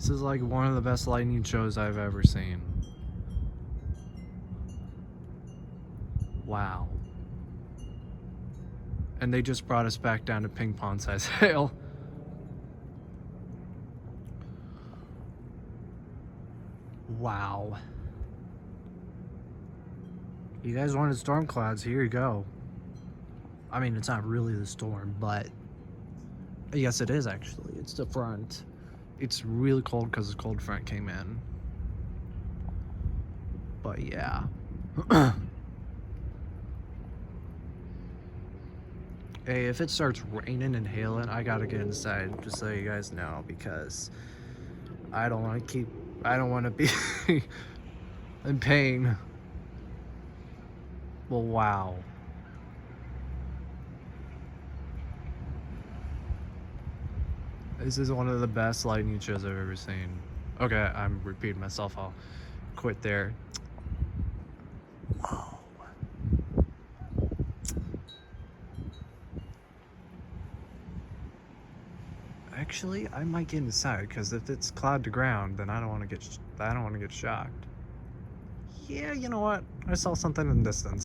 This is like one of the best lightning shows I've ever seen. Wow. And they just brought us back down to ping pong size hail. Wow. You guys wanted storm clouds, here you go. I mean, it's not really the storm, but yes, it is actually. It's the front. It's really cold because the cold front came in. But yeah. Hey, if it starts raining and hailing, I gotta get inside, just so you guys know, because I don't want to be in pain. Well, wow. This is one of the best lightning shows I've ever seen. Okay, I'm repeating myself. I'll quit there. Whoa. Actually, I might get inside, because if it's cloud to ground, then I don't want to get shocked. Yeah, you know what? I saw something in the distance.